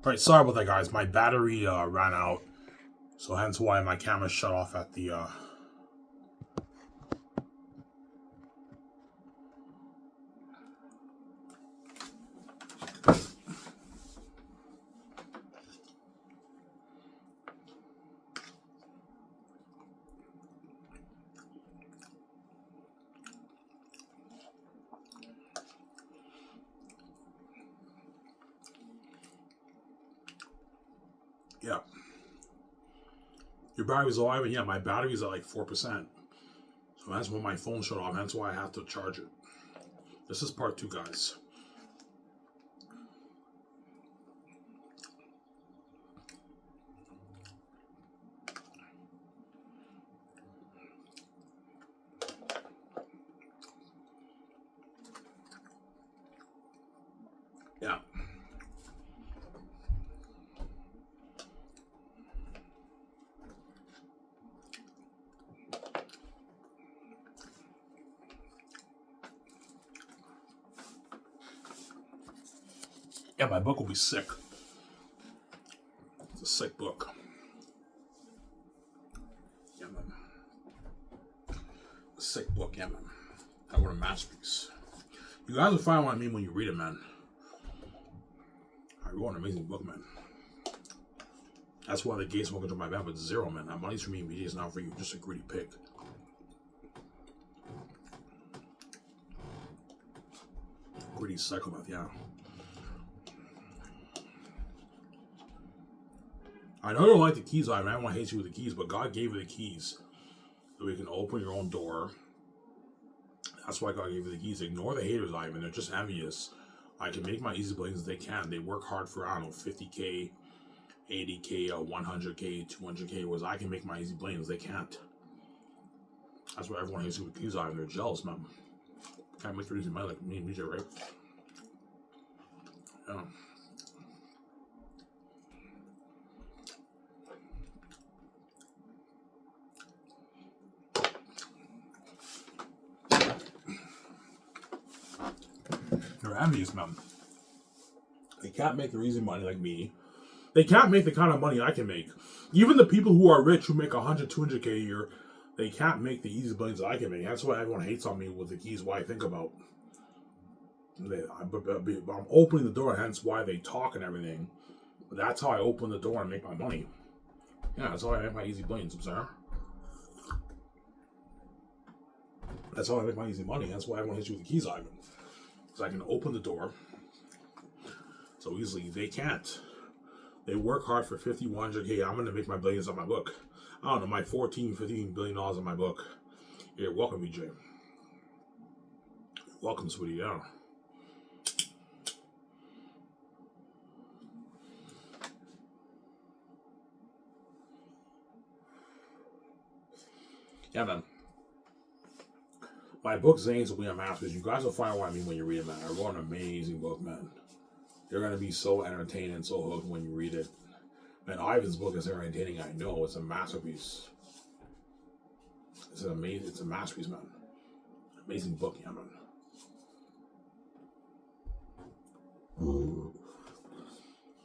Right, sorry about that, guys. My battery ran out, so hence why my camera shut off at the. Yeah. Your battery's alive, and yeah, my battery's at like 4%. So that's when my phone shut off. That's why I have to charge it. This is part 2, guys. Yeah. Yeah, my book will be sick. It's a sick book. Yeah, man. A sick book, yeah, man. I want a masterpiece. You guys will find what I mean when you read it, man. I wrote an amazing book, man. That's why the gates won't control my bank, but 0, man. That money's for me, but it's not for you. Just a greedy pig. Greedy psychopath, yeah. I know you don't like the keys, I don't want to hate you with the keys, but God gave you the keys so you can open your own door. That's why God gave you the keys. Ignore the haters, Ivan. They're just envious. I can make my easy billings as they can. They work hard for, I don't know, 50K, 80K, 100K, 200K, whereas I can make my easy billings. They can't. That's why everyone hates you with the keys, Ivan. They're jealous, man. Can't make their easy money like me and DJ, right? Yeah. They're envious, man. They can't make their easy money like me. They can't make the kind of money I can make. Even the people who are rich, who make 100, 200K a year, they can't make the easy billings I can make. That's why everyone hates on me with the keys, why I think about. I'm opening the door, hence why they talk and everything. But that's how I open the door and make my money. Yeah, that's how I make my easy billings, sir. That's how I make my easy money. That's why everyone hits you with the keys, Ivan. Because I can open the door so easily. They can't. They work hard for 50, 100K. I'm going to make my billions on my book. I don't know, my $14, $15 billion on my book. You're welcome, BJ. Welcome, sweetie. Yeah. Yeah, man. My book, Zane's, will be a masterpiece. You guys will find what I mean when you read it, man. I wrote an amazing book, man. You're going to be so entertained and so hooked when you read it. Man, Ivan's book is entertaining, I know. It's a masterpiece. It's a masterpiece, man. Amazing book, yeah, man.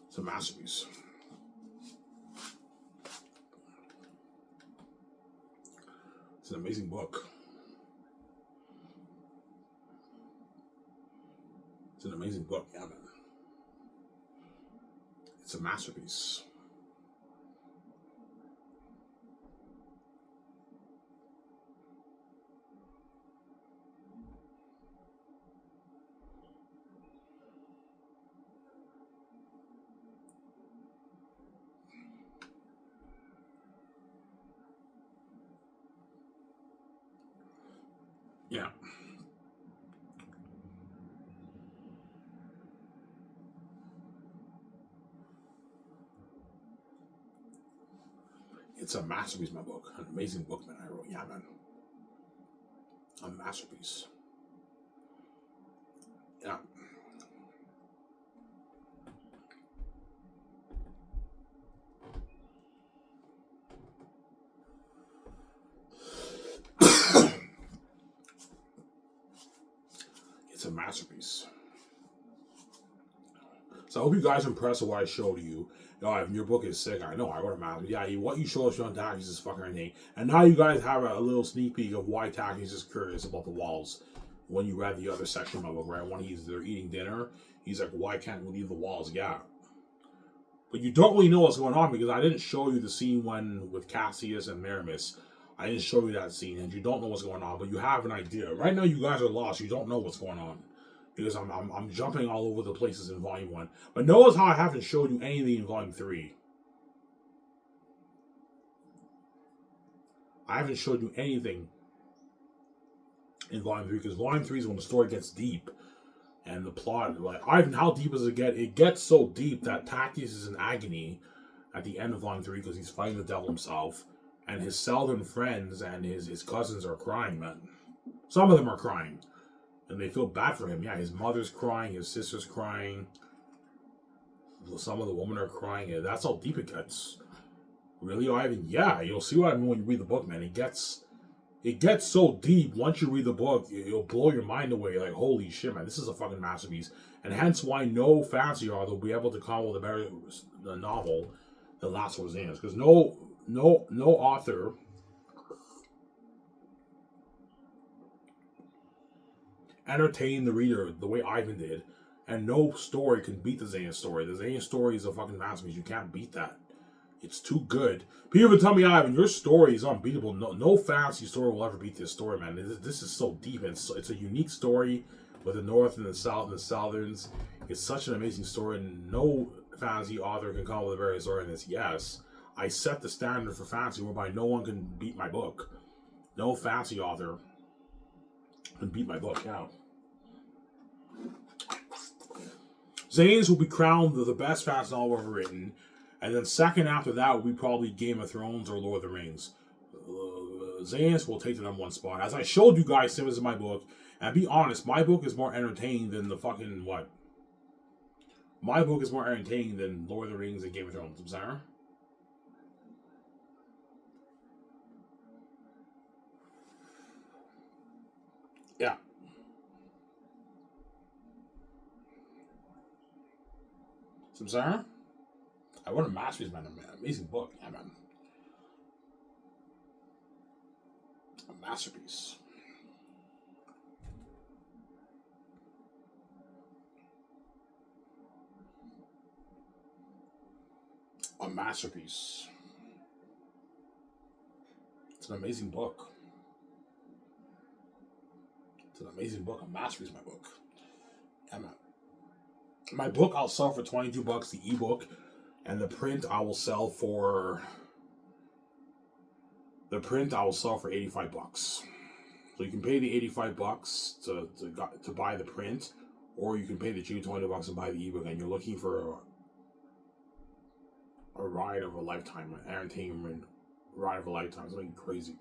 It's a masterpiece. It's an amazing book. It's an amazing book, yeah, man. It's a masterpiece. Yeah. It's a masterpiece, my book. An amazing book, man. I wrote, yeah, man. A masterpiece. Yeah. It's a masterpiece. So I hope you guys are impressed with what I showed you. If your book is sick, I know I wrote a math. Yeah, what you showed us on Taxis is fucking insane. And now you guys have a little sneak peek of why Taxis is curious about the walls. When you read the other section of my book, right? When they're eating dinner, he's like, "Why can't we leave the walls?" Yeah, but you don't really know what's going on because I didn't show you the scene with Cassius and Maramis. I didn't show you that scene, and you don't know what's going on, but you have an idea. Right now, you guys are lost. You don't know what's going on because I'm jumping all over the places in Volume 1. But notice how I haven't showed you anything in Volume 3. I haven't showed you anything in Volume 3 because Volume 3 is when the story gets deep. And the plot, like, Ivan, how deep does it get? It gets so deep that Tactius is in agony at the end of Volume 3 because he's fighting the devil himself. And his southern friends and his cousins are crying, man. Some of them are crying. And they feel bad for him. Yeah, his mother's crying, his sister's crying. Some of the women are crying. And that's how deep it gets. Really, Ivan? Yeah, you'll see what I mean when you read the book, man. It gets so deep. Once you read the book, it'll blow your mind away. Like, holy shit, man, this is a fucking masterpiece. And hence why no fantasy author will be able to come up with a better novel than Last of Us. Because no author entertained the reader the way Ivan did. And no story can beat the Xehanort story. The Xehanort story is a fucking masterpiece. You can't beat that. It's too good. People tell me, Ivan, your story is unbeatable. No fantasy story will ever beat this story, man. This is so deep. It's a unique story with the North and the South and the Southerns. It's such an amazing story, and no fantasy author can come up with a better story than this. Yes, I set the standard for fantasy whereby no one can beat my book. No fantasy author can beat my book. Yeah. Xehanort will be crowned the best fantasy novel ever written. And then second after that will be probably Game of Thrones or Lord of the Rings. Xehanort will take the number one spot. As I showed you guys, same as in my book. And be honest, my book is more entertaining than the fucking what? My book is more entertaining than Lord of the Rings and Game of Thrones. Sarah? Yeah. Sarah? I want a masterpiece, man. Amazing book. Yeah, man. A masterpiece. A masterpiece. It's an amazing book. It's an amazing book. A masterpiece, my book. Yeah, man. My book I'll sell for $22, the ebook, and the print I will sell for $85. So you can pay the $85 to buy the print, or you can pay the cheap $20 and buy the ebook. And you're looking for a ride of a lifetime, an entertainment ride of a lifetime. Something crazy.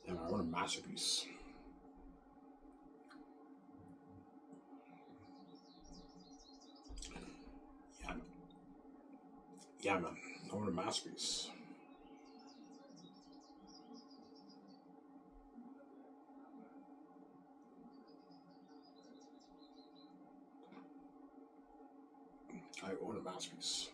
And I want a masterpiece. Yeah, man. I want a masterpiece. I want a masterpiece.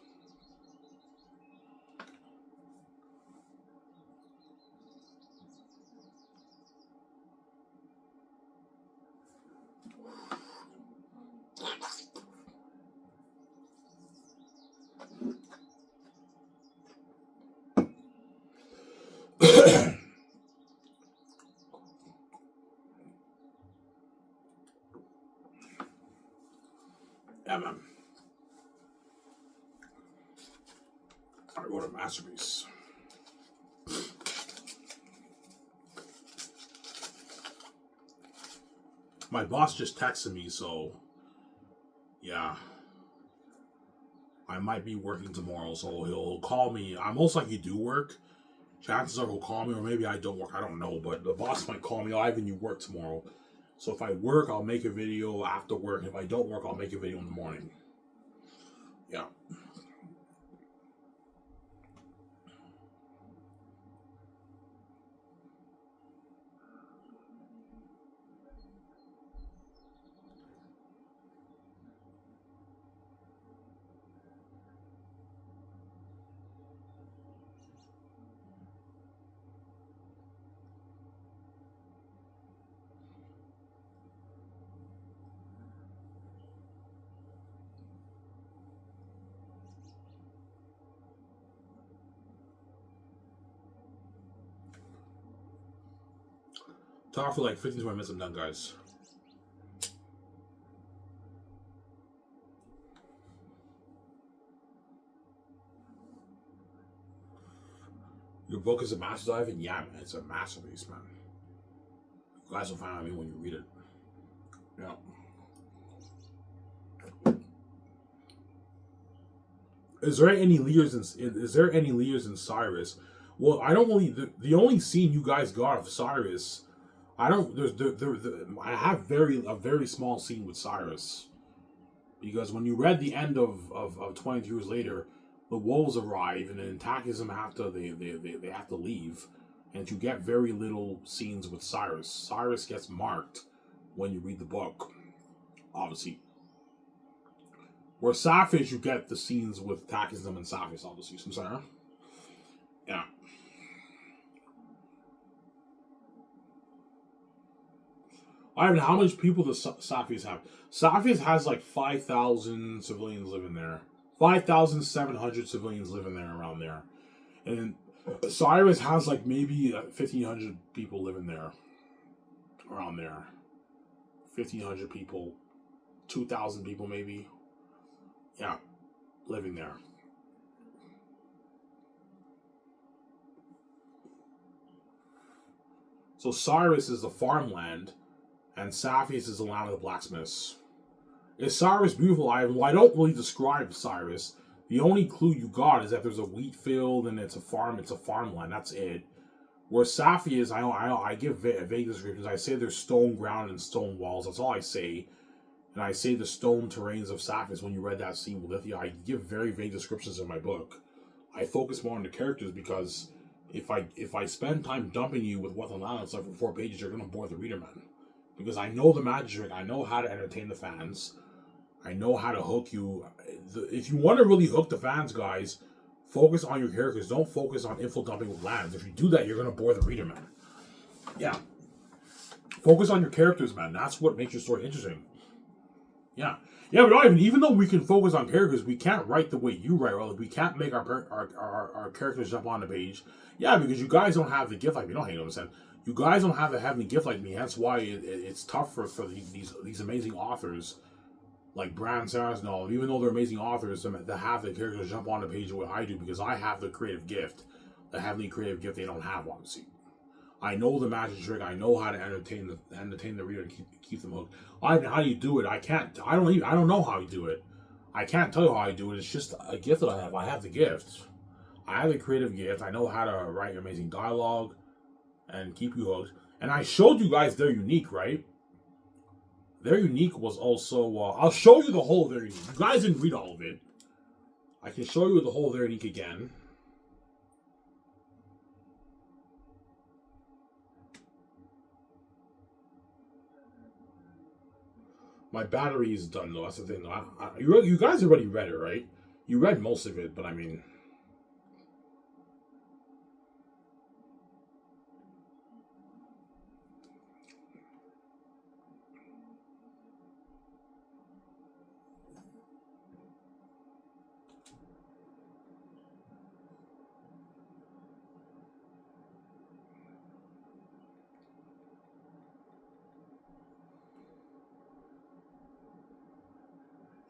Yeah, man. I want a masterpiece. My boss just texted me, so yeah. I might be working tomorrow, so he'll call me. I most likely do work. Chances are he'll call me, or maybe I don't work. I don't know, but the boss might call me. Oh, Ivan, you work tomorrow. So if I work, I'll make a video after work. If I don't work, I'll make a video in the morning. Yeah. Talk for like 15 to 20 minutes. I'm done, guys. Your book is a masterpiece, and yeah, man, it's a masterpiece, man. You guys will find out me when you read it. Yeah. Is there any leaders in Cyrus? Well, I don't really. The only scene you guys got of Cyrus, I don't. I have a very small scene with Cyrus, because when you read the end of 20 years later, the wolves arrive and then Takism they have to leave, and you get very little scenes with Cyrus. Cyrus gets marked when you read the book, obviously. Where Safish, you get the scenes with Takism and Safish, obviously. I'm sorry. Yeah. I mean, how much people does Safish have? Safish has like 5,000 civilians living there. 5,700 civilians living there, around there. And Cyrus has like maybe 1,500 people living there. Around there. 1,500 people. 2,000 people maybe. Yeah. Living there. So Cyrus is the farmland, and Safius is the land of the blacksmiths. Is Cyrus beautiful, Ivan? Well, I don't really describe Cyrus. The only clue you got is that there's a wheat field and it's a farm. It's a farmland. That's it. Where Safi is, I give vague descriptions. I say there's stone ground and stone walls. That's all I say. And I say the stone terrains of Safius. When you read that scene with Lithia, I give very vague descriptions in my book. I focus more on the characters because if I spend time dumping you with what the land looks like for 4 pages, you're gonna bore the reader, man. Because I know the magic trick. I know how to entertain the fans. I know how to hook you. If you want to really hook the fans, guys, focus on your characters. Don't focus on info dumping with lands. If you do that, you're going to bore the reader, man. Yeah. Focus on your characters, man. That's what makes your story interesting. Yeah. Yeah, but even though we can focus on characters, we can't write the way you write. Or we can't make our characters jump on the page. Yeah, because you guys don't have the gift like me. Don't hate them, son. You guys don't have the heavenly gift like me. That's why it's tough for these amazing authors like Brand Sarasnol, even though they're amazing authors, to have the characters jump on the page the way I do, because I have the creative gift, the heavenly creative gift they don't have, obviously. I know the magic trick. I know how to entertain the reader and keep them hooked. How do you do it? I don't know how you do it. I can't tell you how I do it. It's just a gift that I have. I have the gift. I have the creative gift. I know how to write amazing dialogue and keep you hooked. And I showed you guys they're unique, right? Their Unique was also... I'll show you the whole of Their Unique. You guys didn't read all of it. I can show you the whole of Their Unique again. My battery is done, though. That's the thing, though. You guys already read it, right? You read most of it, but I mean...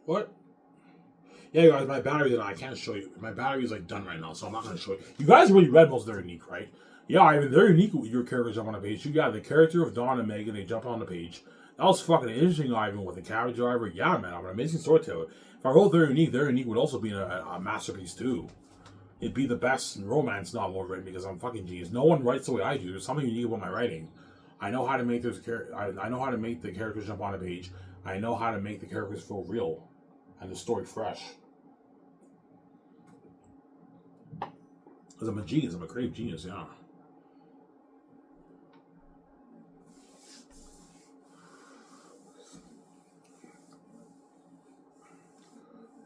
What? Yeah, guys, my battery's done. I can't show you. My battery's like done right now, so I'm not going to show you. You guys already read most of Their Unique, right? Yeah, I mean, Their Unique, your characters jump on the page. You got the character of Dawn and Megan, they jump on the page. That was fucking interesting, Ivan, with the carriage driver. Yeah, man, I'm an amazing storyteller. If I wrote Their Unique would also be a masterpiece, too. It'd be the best romance novel written because I'm fucking genius. No one writes the way I do. There's something unique about my writing. I know how to make I know how to make the characters jump on a page. I know how to make the characters feel real and the story fresh. Because I'm a genius. I'm a creative genius, yeah.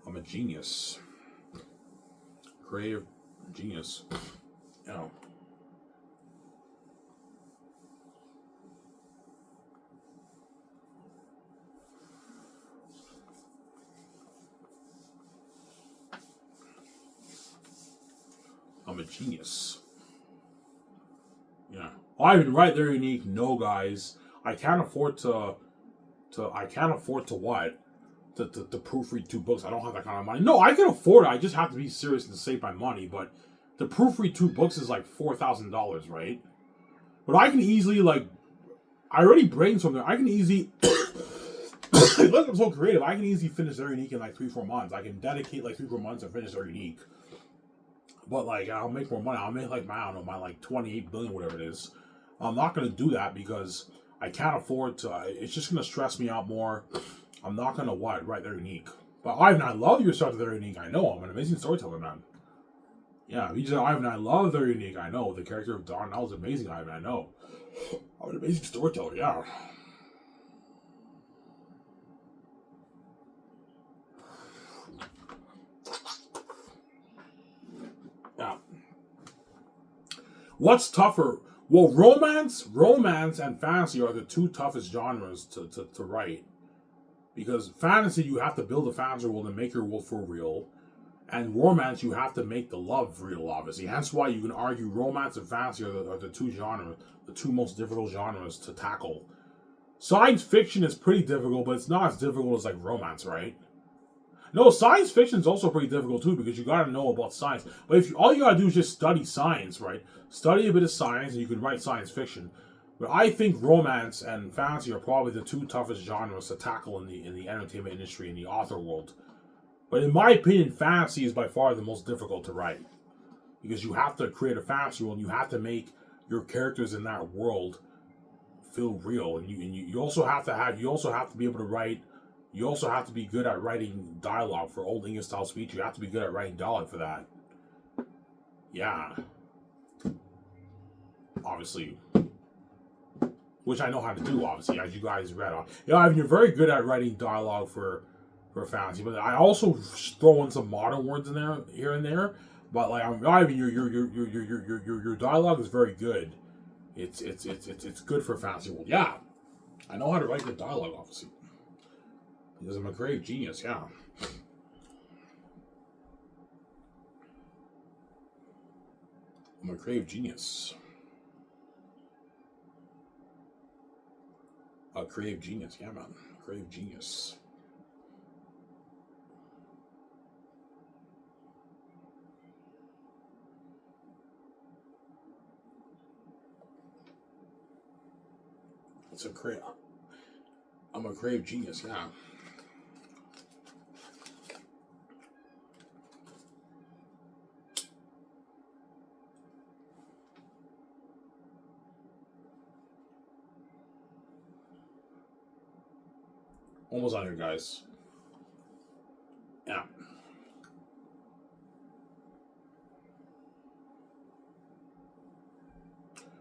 I'm a genius. Creative genius. You know. I'm a genius. Yeah. Ivan, right? They're unique. No, guys, I can't afford I can't afford to what? To proofread 2 books. I don't have that kind of money. No, I can afford it. I just have to be serious and save my money. But to proofread 2 books is like $4,000, right? But I can easily I already brainstormed it. I can easily look, I'm so creative. I can easily finish their unique in like 3-4 months. I can dedicate like 3-4 months and finish their unique. But I'll make more money. I'll make I don't know, my 28 billion, whatever it is. I'm not gonna do that because I can't afford to. It's just gonna stress me out more. I'm not gonna write their unique. But Ivan, I love your stuff. Their unique. I know. I'm an amazing storyteller, man. Yeah, he said, Ivan, I love their unique. I know. The character of Don, that was amazing, Ivan. I know. I'm an amazing storyteller. Yeah. Yeah. What's tougher? Well, romance and fantasy are the 2 toughest genres to write. Because fantasy, you have to build a fantasy world and make your world for real. And romance, you have to make the love real, obviously. Hence why you can argue romance and fantasy are the 2 genres, the 2 most difficult genres to tackle. Science fiction is pretty difficult, but it's not as difficult as romance, right? No, science fiction is also pretty difficult too because you got to know about science. But if all you got to do is just study science, right? Study a bit of science and you can write science fiction. But I think romance and fantasy are probably the 2 toughest genres to tackle in the entertainment industry, in the author world. But in my opinion, fantasy is by far the most difficult to write because you have to create a fantasy world and you have to make your characters in that world feel real, and you also have to be able to write. You also have to be good at writing dialogue for Old English style speech. You have to be good at writing dialogue for that. Yeah, obviously, which I know how to do. Obviously, as you guys read on. Ivan, you're very good at writing dialogue for fantasy, but I also throw in some modern words in there here and there. But Ivan, your dialogue is very good. It's good for fantasy world. Yeah, I know how to write good dialogue, obviously, because I'm a creative genius. Yeah. I'm a creative genius. A creative genius, yeah, man. Creative genius. I'm a creative genius, yeah. Almost on here, guys. Yeah.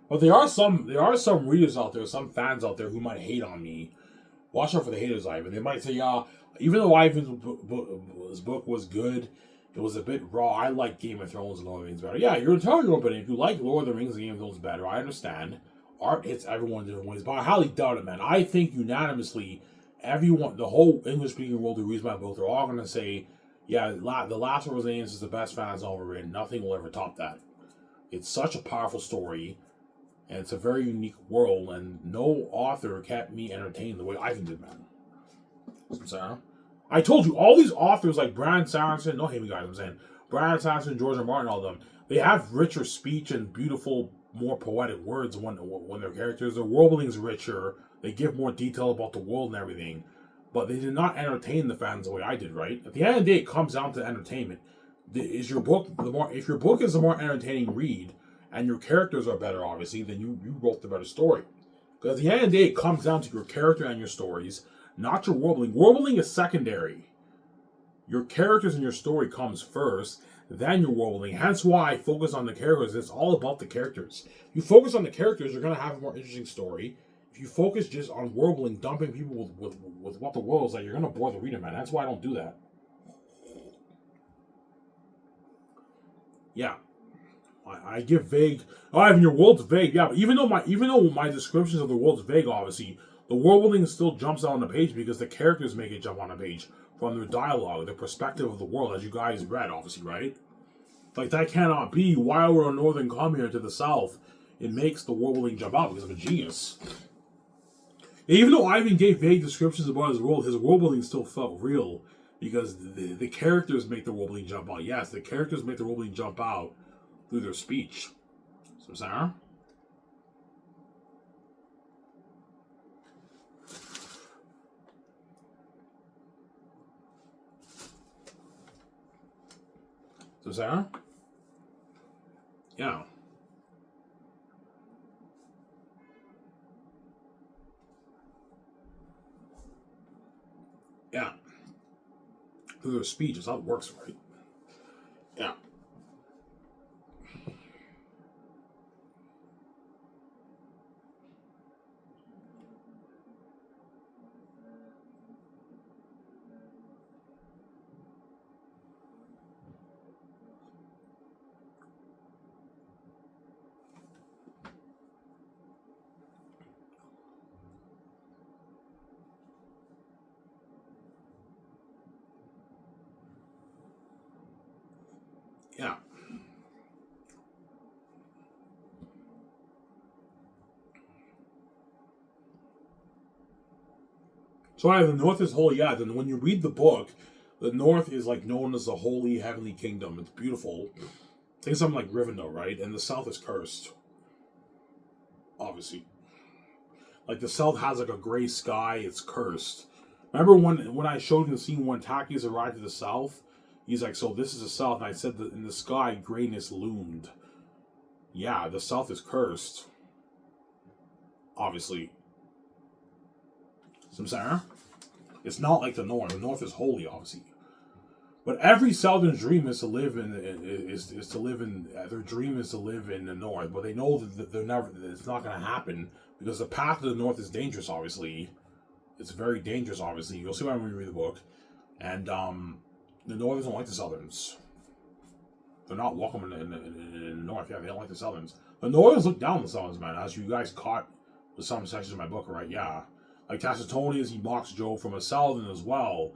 But there are some readers out there, some fans out there who might hate on me. Watch out for the haters, Ivan. They might say, yeah, even though Ivan's book was good, it was a bit raw. I like Game of Thrones and Lord of the Rings better. Yeah, you're entirely your opinion. If you like Lord of the Rings and Game of Thrones better, I understand. Art hits everyone in different ways, but I highly doubt it, man. I think unanimously, everyone, the whole English-speaking world who reads my book, they're all going to say, yeah, The Last of Us is the best fantasy novel written. Nothing will ever top that. It's such a powerful story, and it's a very unique world, and no author kept me entertained the way Ivan did, man. I'm saying? I told you, all these authors like Brandon Sanderson, don't hate me, guys, I'm saying, Brandon Sanderson, George R. Martin, all of them, they have richer speech and beautiful, more poetic words when their characters, their world building's richer, they give more detail about the world and everything, but they did not entertain the fans the way I did, right? At the end of the day, it comes down to entertainment. If your book is the more entertaining read, and your characters are better, obviously, then you wrote the better story. Because at the end of the day, it comes down to your character and your stories, not your world building. World building is secondary. Your characters and your story comes first, then your world building. Hence why I focus on the characters. It's all about the characters. If you focus on the characters, you're going to have a more interesting story. If you focus just on world building, dumping people with what the world is like, you're going to bore the reader, man. That's why I don't do that. Yeah. I give vague. Oh, Ivan, your world's vague. Yeah, but even though my descriptions of the world's vague, obviously, the world building still jumps out on the page because the characters make it jump on the page from their dialogue, the perspective of the world, as you guys read, obviously, right? Like, that cannot be. Why would a northern come here to the south it makes the worldling jump out because of a genius. Even though Ivan gave vague descriptions about his world building still felt real because the characters make the world building jump out. Yes, the characters make the world building jump out through their speech. So, Sarah? So, Sarah? Yeah. Yeah. Through their speech. That's how it works, right? Yeah. Yeah. So the North is holy, yeah. Then when you read the book, the North is like known as the holy heavenly kingdom. It's beautiful. Think something like Rivendell, right? And the South is cursed, obviously. Like the South has like a gray sky. It's cursed. Remember when I showed you the scene when Takis arrived to the South? He's like, so this is the South, and I said that in the sky grayness loomed. Yeah, the South is cursed. Obviously. Samsara? It's not like the North. The North is holy, obviously. But every Southern's dream is to live in their dream is to live in the North, but they know that it's not going to happen because the path to the North is dangerous. Obviously, it's very dangerous. Obviously, you'll see when we read the book, and the Northerners don't like the Southerns. They're not welcome in the North. Yeah, they don't like the Southerns. The Northerners look down on the Southerns, man. As you guys caught with some sections of my book, right? Yeah, like Tacitonius, he mocks Joe from a Southern as well.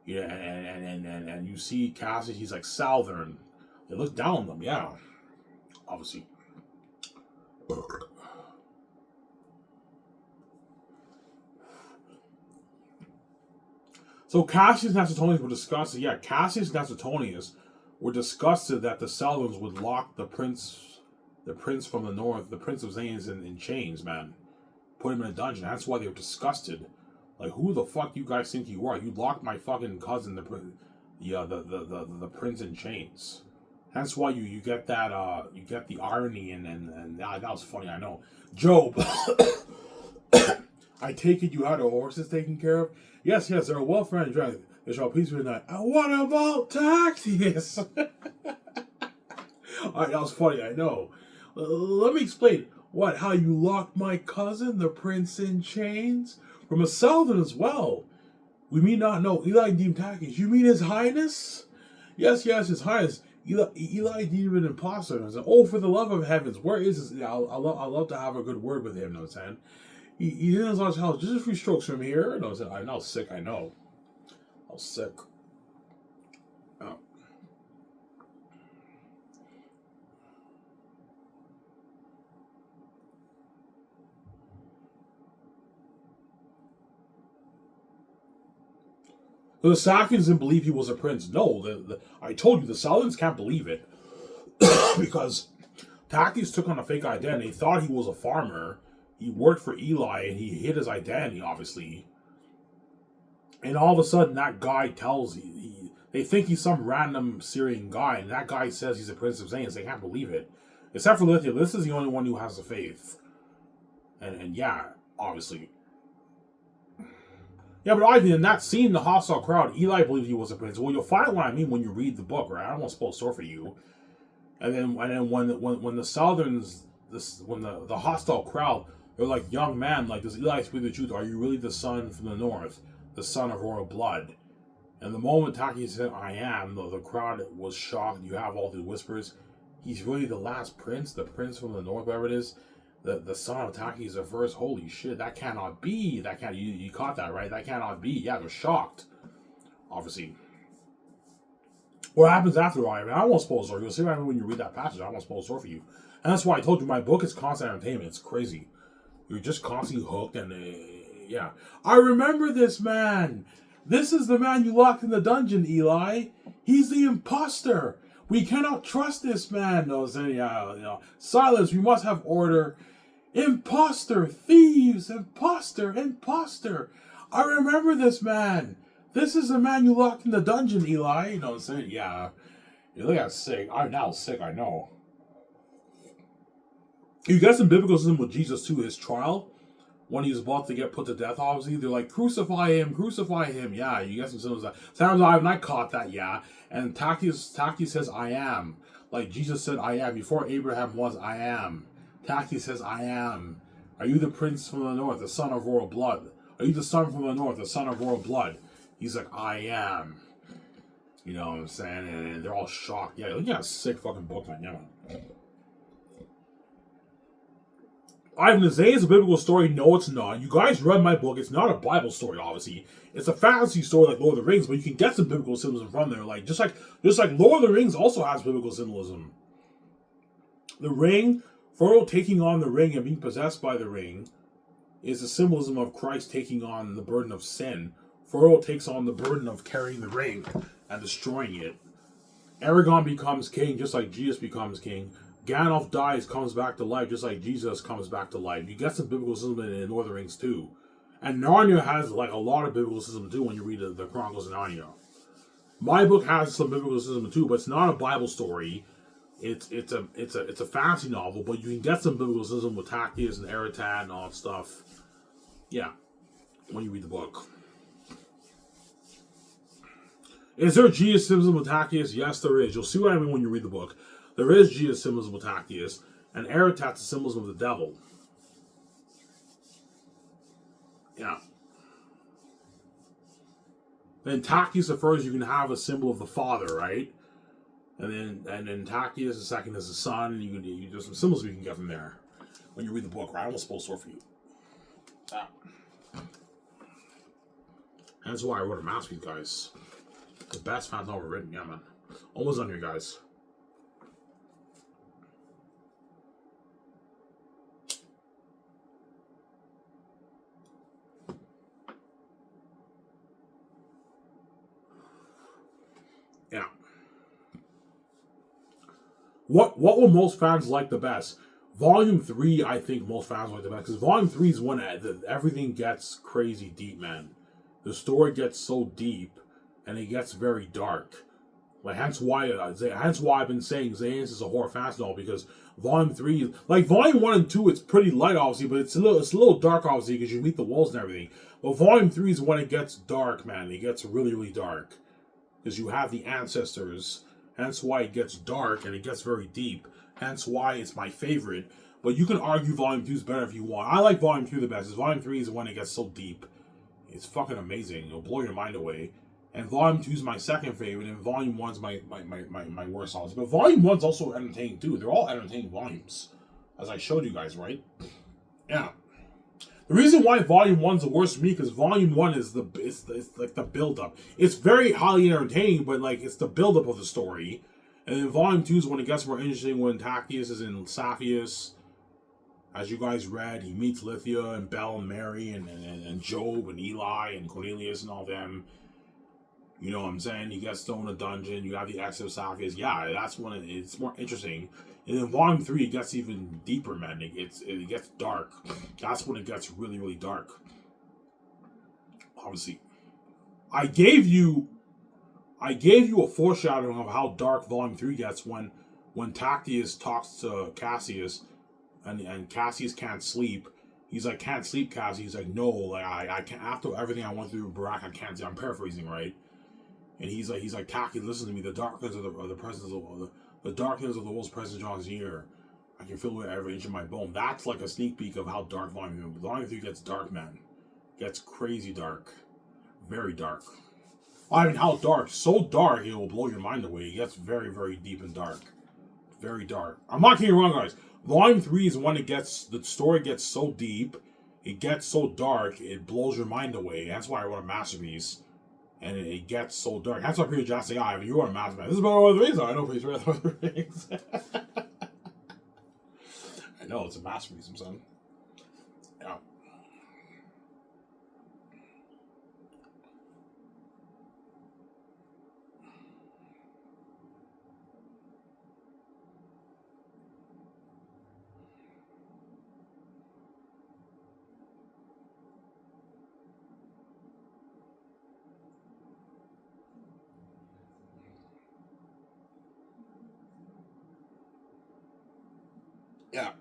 Yeah, and you see Cassius, he's like Southern. They look down on them, yeah. Obviously. So Cassius and Tacitonius were disgusted. Yeah, Cassius and Tacitonius were disgusted that the Southerns would lock the prince from the North, the Prince of Zanes, in chains, man. Put him in a dungeon. That's why they were disgusted. Like, who the fuck you guys think you are? You locked my fucking cousin, the prince in chains. That's why you get that you get the irony and that was funny. I know, Job. I take it you had the horses taken care of. Yes, they're well fed and drank. They shall peace with night. And what about Taxius? Alright, that was funny. I know. Let me explain. What? How you locked my cousin, the prince in chains? From a Southern as well. We may not know Eli deemed Takis. You mean His Highness? Yes, His Highness. Eli deemed an imposter. I said, oh, for the love of heavens, where is this? I'll love to have a good word with him. No, saying he didn't his house just a few strokes from here. No, saying I'm not sick. I know. I was sick. Oh. The Saxons didn't believe he was a prince. No, I told you, the Southerns can't believe it. Because Takis took on a fake identity, thought he was a farmer. He worked for Eli, and he hid his identity, obviously. And all of a sudden, that guy tells they think he's some random Syrian guy, and that guy says he's a Prince of Zanes. They can't believe it. Except for Lithia. This is the only one who has the faith. And yeah, obviously. Yeah, but Ivan, in that scene, the hostile crowd, Eli believed he was a prince. Well, you'll find what I mean when you read the book, right? I don't want to spoil the story for you. And then when the Southerns, when the hostile crowd, they're like, young man, like, does Eli speak the truth? Are you really the son from the North, the son of royal blood? And the moment Taki said, I am, the crowd was shocked. You have all the whispers. He's really the last prince, the prince from the North, whatever it is. The son of Taki is the first. Holy shit, that cannot be. You caught that, right? That cannot be. Yeah, they're shocked. Obviously. What happens after all? I mean, I won't spoil the story. You'll see what I mean when you read that passage. I won't spoil the story for you. And that's why I told you my book is constant entertainment. It's crazy. You're just constantly hooked, and yeah. I remember this man. This is the man you locked in the dungeon, Eli. He's the imposter. We cannot trust this man. No, silence. We must have order. Imposter, thieves, imposter, imposter. I remember this man. This is the man you locked in the dungeon, Eli. You know what I'm saying? Yeah. You look at sick. I'm now sick, I know. You get some biblical system with Jesus too. His trial, when he was about to get put to death, obviously, they're like, crucify him, crucify him. Yeah, you get some symbols of that. Sometimes I have not caught that, yeah. And Taki says, I am. Like Jesus said, I am. Before Abraham was, I am. Taki says, I am. Are you the prince from the north, the son of royal blood? Are you the son from the north, the son of royal blood? He's like, I am. You know what I'm saying? And they're all shocked. Yeah, look at a sick fucking book, man. Yeah, man. Ivan the Zay is a biblical story. No, it's not. You guys read my book. It's not a Bible story, obviously. It's a fantasy story like Lord of the Rings, but you can get some biblical symbolism from there. Like just like Lord of the Rings also has biblical symbolism. The ring, Frodo taking on the ring and being possessed by the ring, is a symbolism of Christ taking on the burden of sin. Frodo takes on the burden of carrying the ring and destroying it. Aragorn becomes king just like Jesus becomes king. Gandalf dies, comes back to life, just like Jesus comes back to life. You get some biblical system in Lord of the Rings too. And Narnia has like a lot of biblical system too when you read the Chronicles of Narnia. My book has some biblical system too, but it's not a Bible story. It's a fantasy novel, but you can get some biblical system with Tacitus and Eretat and all that stuff. Yeah, when you read the book. Is there Jesus symbolism with Tacitus? Yes, there is. You'll see what I mean when you read the book. There is Jesus symbolism with Tacitus, and Eretat's the symbolism of the devil. Yeah. Then Tacitus at first you can have a symbol of the Father, right? And then Tacitus the second is the Son, and you there's some symbols you can get from there when you read the book, right? I almost spoiled story for you. Yeah. And that's why I wrote a masterpiece, guys. The best fantasy novel written, yeah, man. Almost done here, guys. Yeah. What will most fans like the best? Volume 3, I think most fans like the best. Because Volume 3 is when everything gets crazy deep, man. The story gets so deep, and it gets very dark. Like, hence why I've been saying Zayn's is a horror fantasy novel, because Volume 3, like Volume 1 and 2, it's pretty light, obviously, but it's a little dark, obviously, because you meet the wolves and everything. But Volume 3 is when it gets dark, man. It gets really, really dark. Because you have the ancestors, hence why it gets dark and it gets very deep. Hence why it's my favorite. But you can argue Volume 2 is better if you want. I like Volume 2 the best, because Volume 3 is when it gets so deep. It's fucking amazing. It'll blow your mind away. And Volume 2 is my second favorite, and Volume 1 is my worst, obviously. But Volume 1 is also entertaining, too. They're all entertaining volumes, as I showed you guys, right? Yeah. The reason why Volume 1 is the worst for me, because Volume 1 is it's like the build-up. It's very highly entertaining, but like it's the build-up of the story. And then Volume 2 is when it gets more interesting, when Tacitus is in Sapphirus. As you guys read, he meets Lithia and Belle and Mary and Job and Eli and Cornelius and all them. You know what I'm saying? He gets thrown in a dungeon. You have the exit of Sapphirus. Yeah, that's when it's more interesting. And then Volume 3, it gets even deeper, man. It gets dark. That's when it gets really, really dark. Obviously. I gave you a foreshadowing of how dark Volume 3 gets when Tacitus talks to Cassius and Cassius can't sleep. He's like, can't sleep, Cassius. He's like, no, like I can't, after everything I went through with Barack, I can't sleep. I'm paraphrasing, right? And he's like, Tacitus, listen to me. The darkness of the presence of the darkness of the world's presence draws near. I can feel it with every inch of my bone. That's like a sneak peek of how dark Volume 3. Volume 3 gets dark, man. Gets crazy dark. Very dark. I mean, how dark? So dark, it will blow your mind away. It gets very, very deep and dark. Very dark. I'm not getting wrong, guys. Volume 3 is when the story gets so deep, it gets so dark, it blows your mind away. That's why I wrote a masterpiece. and it gets so dark. That's why Peter Jackson say, "Ah, you are a mastermind. This is about Lord of the Rings. I know Peter Lord of the Rings." I know it's a masterpiece, son. Yeah. Yeah.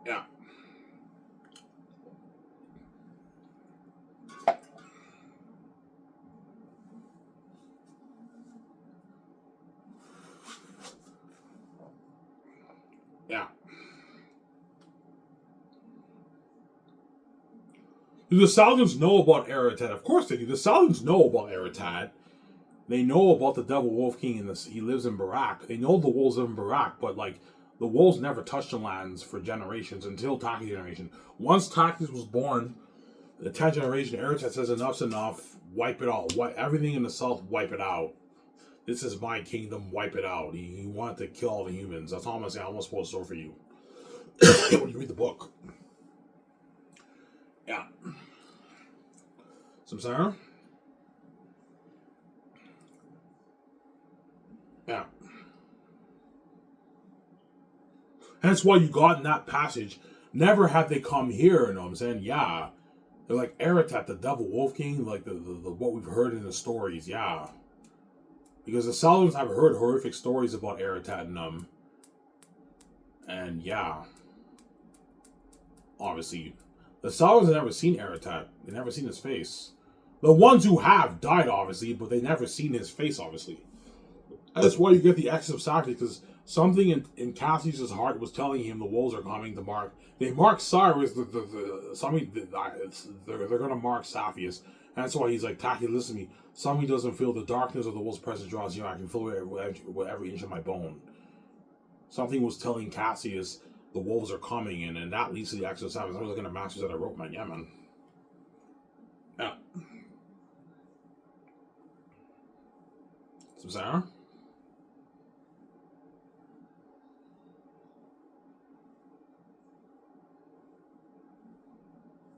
Yeah. Yeah. Do the Saladins know about Eretad? Of course they do. The Saladins know about Eretad. They know about the Devil Wolf King and this. He lives in Barak. They know the wolves live in Barak, but like the wolves never touched the lands for generations until Taki's generation. Once Taki was born, the 10th generation, Eretad says enough's enough. Wipe it all. Everything in the south, wipe it out. This is my kingdom. Wipe it out. He wanted to kill all the humans. That's all I'm gonna say. I almost spoil the story for you when you read the book. Yeah. Samsara? Yeah. Hence why you got in that passage. Never have they come here, you know what I'm saying? Yeah. They're like Eretat, the Devil Wolf King, like the what we've heard in the stories, yeah. Because the Saladins have heard horrific stories about Eretat and yeah. Obviously. The Saladins have never seen Eretat. They never seen his face. The ones who have died, obviously, but they never seen his face, obviously. That's why you get the X of Sakti, because something in Cassius' heart was telling him the wolves are coming to mark. They mark Cyrus, they're going to mark Saphius. And that's why he's like, Taki, listen to me. Somebody doesn't feel the darkness of the wolf's presence draws you. I can feel it with every inch of my bone. Something was telling Cassius the wolves are coming, and that leads to the X of Saphius. I was looking at masters that I wrote, man. Yeah, man. Yeah. Some Sarah?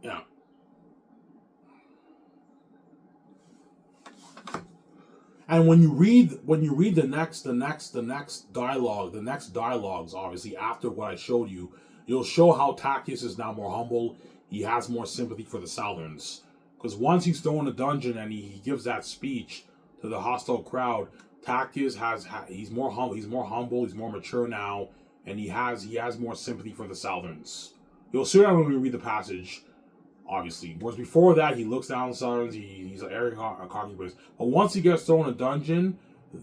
Yeah. And when you read the next dialogue, the next dialogues, obviously after what I showed you, you'll show how Tacius is now more humble. He has more sympathy for the Southerns, because once he's thrown in a dungeon and he gives that speech to the hostile crowd, Tacius he's more humble. He's more humble. He's more mature now, and he has more sympathy for the Southerns. You'll see that when we read the passage, obviously. Whereas before that, he looks down on Sirens, he's an arrogant, cocky place. But once he gets thrown in a dungeon,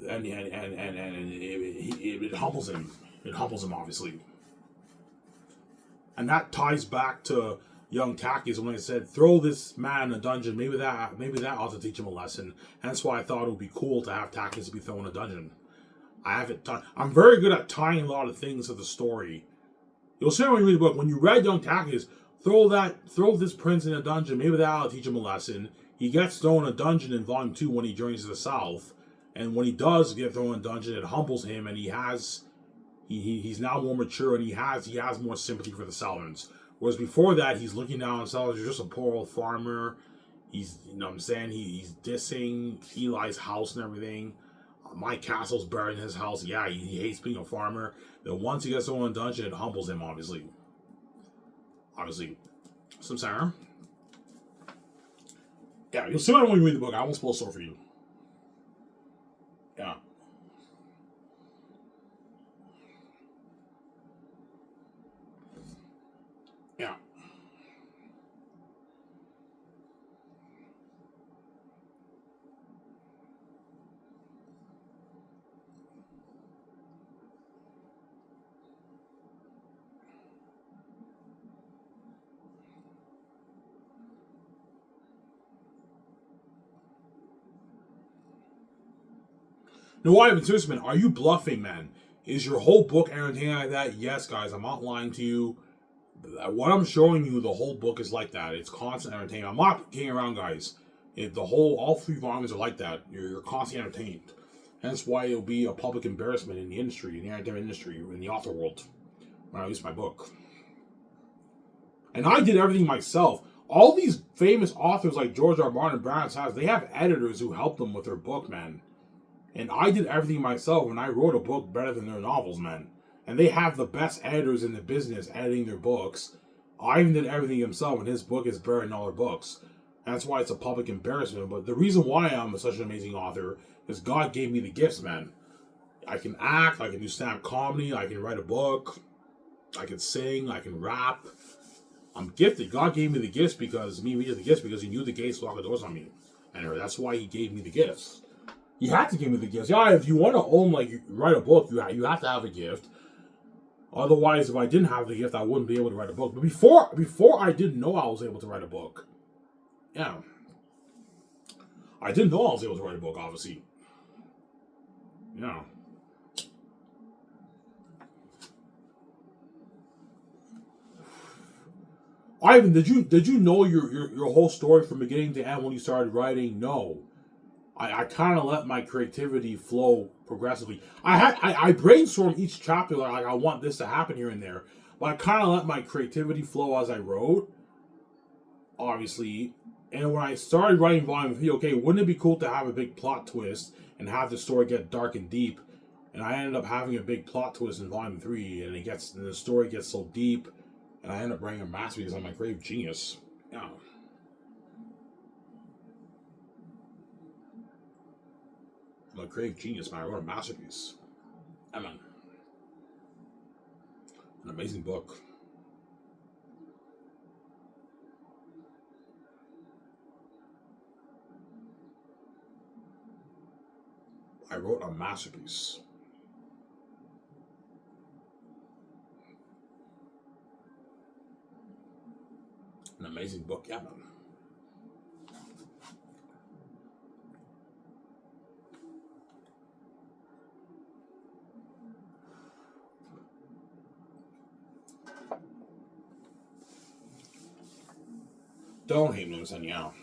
and it humbles him. It humbles him, obviously. And that ties back to young Takis when I said, throw this man in a dungeon. Maybe that ought to teach him a lesson. Hence why I thought it would be cool to have Takis be thrown in a dungeon. I'm very good at tying a lot of things to the story. You'll see when you read the book. When you read Young Takis, throw this prince in a dungeon. Maybe that'll teach him a lesson. He gets thrown in a dungeon in Volume 2 when he journeys to the South. And when he does get thrown in a dungeon, it humbles him, and he's now more mature, and he has more sympathy for the Southerns. Whereas before that, he's looking down on Southerns. You're just a poor old farmer. He's, you know what I'm saying? He's dissing Eli's house and everything. My castle's buried in his house. Yeah, he hates being a farmer. Then once he gets thrown in a dungeon, it humbles him, obviously. Obviously. Some Sarah. Yeah, you'll see when you read the book. I won't spoil the story for you. Yeah. Yeah. No, Ivan, seriously, man, are you bluffing, man? Is your whole book entertaining like that? Yes, guys, I'm not lying to you. What I'm showing you, the whole book is like that. It's constant entertainment. I'm not kidding around, guys. All 3 volumes are like that. You're constantly entertained. Hence why it'll be a public embarrassment in the industry, in the entertainment industry, in the author world, when I release my book. And I did everything myself. All these famous authors like George R. R. Martin and Brandon Sanderson, they have editors who help them with their book, man. And I did everything myself, and I wrote a book better than their novels, man. And they have the best editors in the business editing their books. Ivan did everything himself, and his book is better than all their books. And that's why it's a public embarrassment. But the reason why I'm such an amazing author is God gave me the gifts, man. I can act, I can do stand-up comedy, I can write a book, I can sing, I can rap. I'm gifted. God gave me the gifts because He knew the gates lock the doors on me. And that's why He gave me the gifts. He had to give me the gifts. Yeah, if you want to write a book, you have to have a gift. Otherwise, if I didn't have the gift, I wouldn't be able to write a book. But before I didn't know I was able to write a book. Yeah. I didn't know I was able to write a book, obviously. Yeah. Ivan, did you know your whole story from beginning to end when you started writing? No. I kind of let my creativity flow progressively. I brainstormed each chapter, like I want this to happen here and there, but I kind of let my creativity flow as I wrote, obviously. And when I started writing volume 3, okay, wouldn't it be cool to have a big plot twist and have the story get dark and deep? And I ended up having a big plot twist in volume 3, and the story gets so deep, and I end up writing a masterpiece. I'm a creative genius. Yeah. I'm a creative genius, man. I wrote a masterpiece. Yeah, man. An amazing book. I wrote a masterpiece. An amazing book. Yeah, man. Don't hate me, anyhow.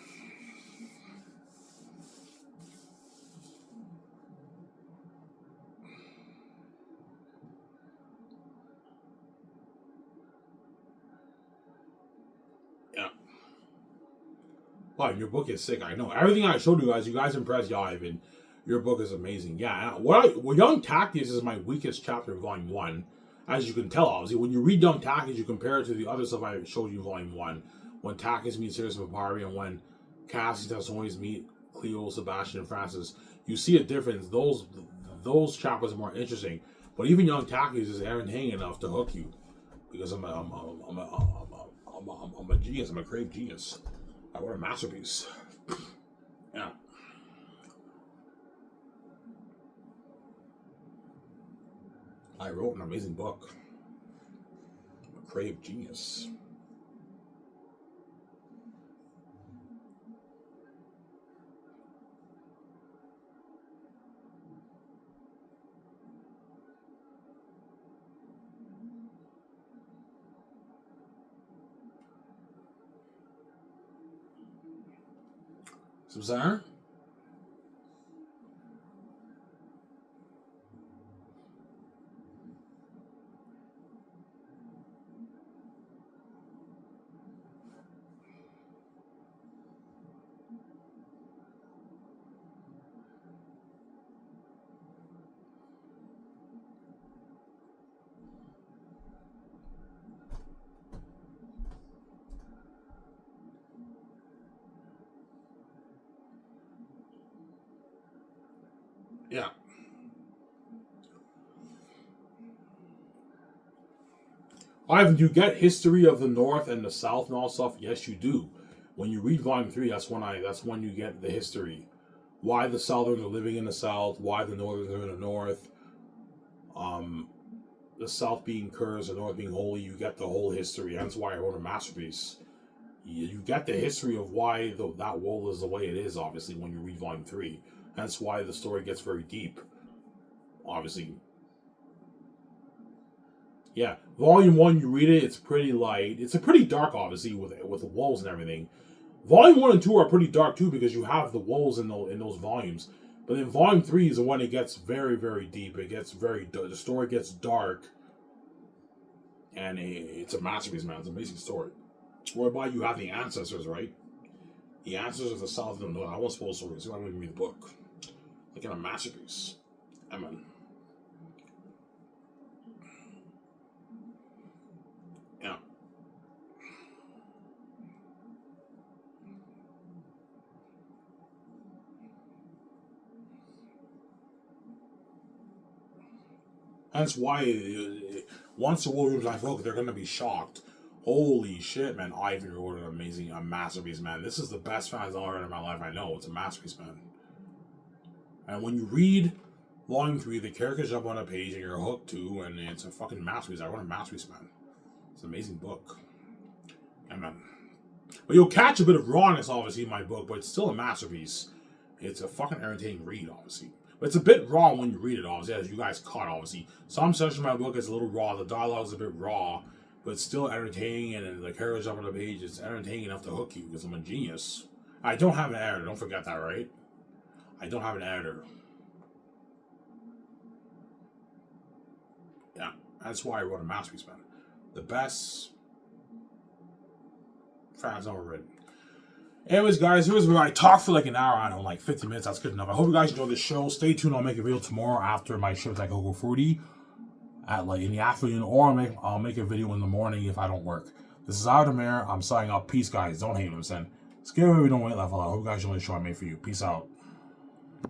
Yeah. Wow, your book is sick. I know. Everything I showed you guys impressed y'all, Ivan. Your book is amazing. Yeah. Young Tactics is my weakest chapter in Volume 1. As you can tell, obviously, when you read Young Tactics, you compare it to the other stuff I showed you in Volume 1. When Tactics meets Sirius Papari and when Cassie always meet Cleo, Sebastian, and Francis, you see a difference. Those chapters are more interesting. But even Young Tactics is entertaining enough to hook you. Because I'm a genius. I'm a creative genius. I wrote a masterpiece. Yeah. I wrote an amazing book. I'm a creative genius. Sir? Yeah. Ivan, do you get history of the North and the South and all stuff? Yes, you do. When you read Volume 3, that's when you get the history. Why the Southerners are living in the South, why the Northerners are in the North. The South being cursed, the North being holy, you get the whole history. That's why I wrote a masterpiece. You get the history of why that world is the way it is, obviously, when you read Volume 3. That's why the story gets very deep. obviously. Yeah, Volume 1, you read it, it's pretty light. It's a pretty dark, obviously, with the wolves and everything. Volume 1 and 2 are pretty dark, too, because you have the wolves in those volumes. But then Volume 3 is the one that gets very, very deep. It gets the story gets dark. And it's a masterpiece, man. It's an amazing story. Whereby you have the ancestors, right? The ancestors of the South and the North. I won't spoil the story, so I'm going to read the book. Like in a masterpiece. Amen. Yeah. That's why once the Williams I book, they're gonna be shocked. Holy shit, man! Ivan wrote an amazing, a masterpiece, man. This is the best fantasy I've ever read in my life. I know it's a masterpiece, man. And when you read Volume 3, the characters jump on a page and you're hooked too, and it's a fucking masterpiece. I wrote a masterpiece, man. It's an amazing book. Amen. But you'll catch a bit of rawness, obviously, in my book, but it's still a masterpiece. It's a fucking entertaining read, obviously. But it's a bit raw when you read it, obviously, as you guys caught, obviously. Some sections of my book is a little raw. The dialogue is a bit raw, but it's still entertaining, and the characters up on the page, it's entertaining enough to hook you, because I'm a genius. I don't have an editor, don't forget that, right? I don't have an editor. Yeah, that's why I wrote a masterpiece, man. The best fans I've ever written. Anyways, guys, here's where I talked for like an hour. I don't know, like 50 minutes. That's good enough. I hope you guys enjoyed this show. Stay tuned. I'll make a video tomorrow after my shift at Coco Fruity at like in the afternoon, or I'll make a video in the morning if I don't work. This is Adamir. I'm signing up. Peace, guys. Don't hate him, son. Scary, we don't wait left. I hope you guys enjoyed the show I made for you. Peace out.